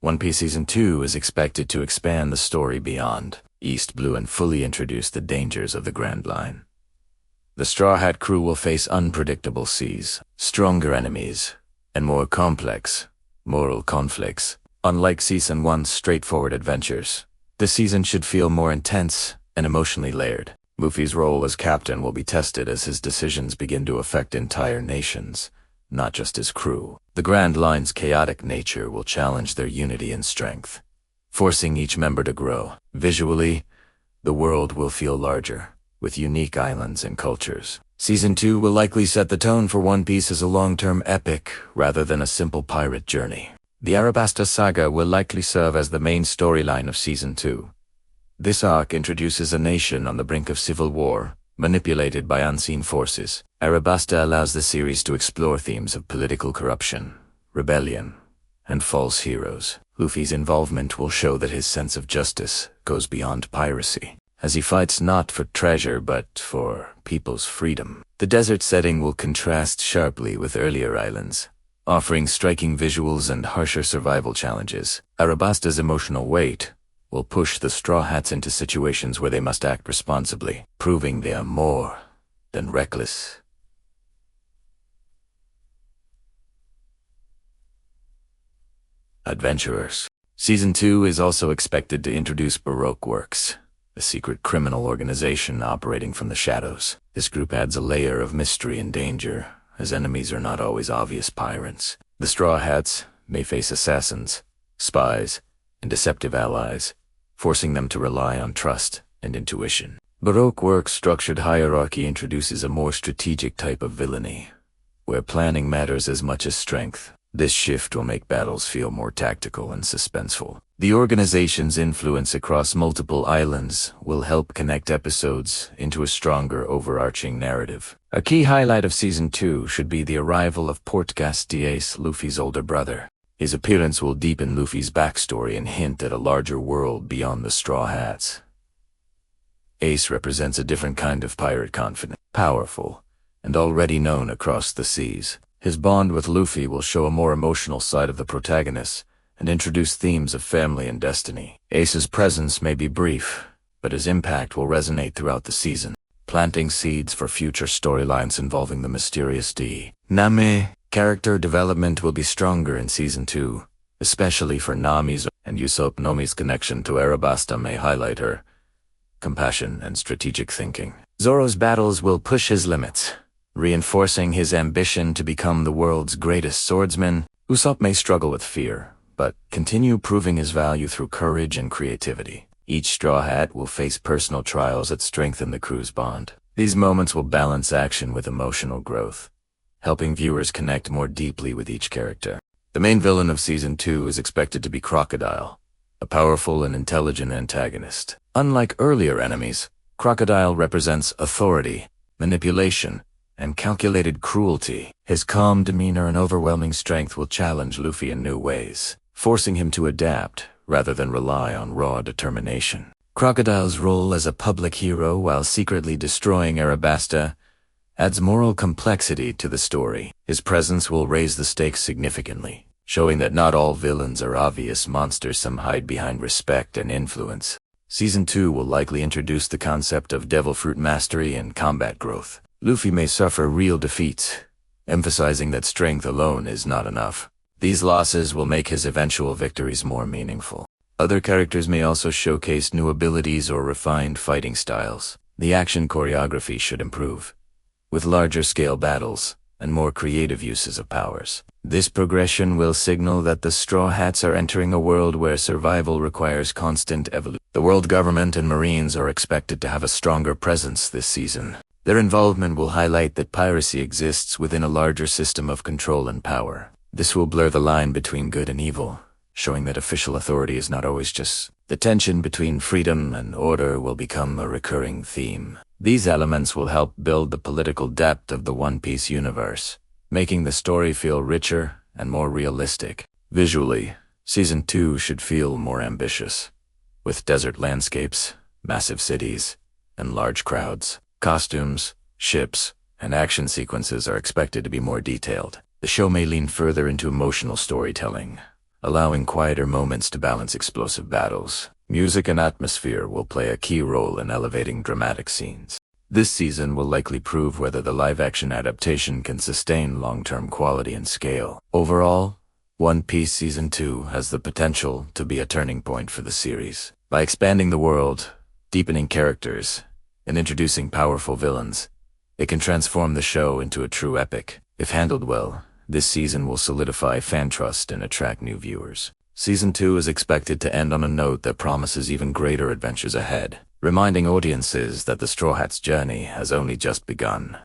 One Piece Season 2 is expected to expand the story beyond East Blue and fully introduce the dangers of the Grand Line. The Straw Hat crew will face unpredictable seas, stronger enemies, and more complex moral conflicts. Unlike Season 1's straightforward adventures, this season should feel more intense and emotionally layered. Luffy's role as captain will be tested as his decisions begin to affect entire nations, not just his crew. The Grand Line's chaotic nature will challenge their unity and strength, forcing each member to grow. Visually, the world will feel larger, with unique islands and cultures. Season 2 will likely set the tone for One Piece as a long-term epic rather than a simple pirate journey. The Arabasta Saga will likely serve as the main storyline of Season 2. This arc introduces a nation on the brink of civil war, manipulated by unseen forces. Arabasta allows the series to explore themes of political corruption, rebellion, and false heroes. Luffy's involvement will show that his sense of justice goes beyond piracy, as he fights not for treasure but for people's freedom. The desert setting will contrast sharply with earlier islands, offering striking visuals and harsher survival challenges. Arabasta's emotional weight will push the Straw Hats into situations where they must act responsibly, proving they are more than reckless. Adventurers. Season 2 is also expected to introduce Baroque Works, a secret criminal organization operating from the shadows. This group adds a layer of mystery and danger, as enemies are not always obvious pirates. The Straw Hats may face assassins, spies, and deceptive allies, forcing them to rely on trust and intuition. Baroque Works' structured hierarchy introduces a more strategic type of villainy, where planning matters as much as strength. This shift will make battles feel more tactical and suspenseful. The organization's influence across multiple islands will help connect episodes into a stronger overarching narrative. A key highlight of Season 2 should be the arrival of Portgas Ace, Luffy's older brother. His appearance will deepen Luffy's backstory and hint at a larger world beyond the Straw Hats. Ace represents a different kind of pirate, confident, powerful, and already known across the seas. His bond with Luffy will show a more emotional side of the protagonist and introduce themes of family and destiny. Ace's presence may be brief, but his impact will resonate throughout the season, planting seeds for future storylines involving the mysterious D. Nami. Character development will be stronger in Season 2, especially for Nami's and Usopp. Nomi's connection to Arabasta may highlight her compassion and strategic thinking. Zoro's battles will push his limits, reinforcing his ambition to become the world's greatest swordsman. Usopp may struggle with fear, but continue proving his value through courage and creativity. Each Straw Hat will face personal trials that strengthen the crew's bond. These moments will balance action with emotional growth, helping viewers connect more deeply with each character. The main villain of Season 2 is expected to be Crocodile, a powerful and intelligent antagonist. Unlike earlier enemies, Crocodile represents authority, manipulation, and calculated cruelty. His calm demeanor and overwhelming strength will challenge Luffy in new ways, forcing him to adapt rather than rely on raw determination. Crocodile's role as a public hero while secretly destroying Arabasta adds moral complexity to the story. His presence will raise the stakes significantly, showing that not all villains are obvious monsters. Some hide behind respect and influence. Season 2 will likely introduce the concept of devil fruit mastery and combat growth. Luffy may suffer real defeats, emphasizing that strength alone is not enough. These losses will make his eventual victories more meaningful. Other characters may also showcase new abilities or refined fighting styles. The action choreography should improve, with larger-scale battles and more creative uses of powers. This progression will signal that the Straw Hats are entering a world where survival requires constant evolution. The world government and Marines are expected to have a stronger presence this season. Their involvement will highlight that piracy exists within a larger system of control and power. This will blur the line between good and evil, showing that official authority is not always just. The tension between freedom and order will become a recurring theme. These elements will help build the political depth of the One Piece universe, making the story feel richer and more realistic. Visually, Season 2 should feel more ambitious, with desert landscapes, massive cities, and large crowds. Costumes, ships, and action sequences are expected to be more detailed. The show may lean further into emotional storytelling, allowing quieter moments to balance explosive battles. Music and atmosphere will play a key role in elevating dramatic scenes. This season will likely prove whether the live-action adaptation can sustain long-term quality and scale. Overall, One Piece Season 2 has the potential to be a turning point for the series. By expanding the world, deepening characters, and introducing powerful villains, it can transform the show into a true epic. If handled well, this season will solidify fan trust and attract new viewers. Season 2 is expected to end on a note that promises even greater adventures ahead, reminding audiences that the Straw Hat's journey has only just begun.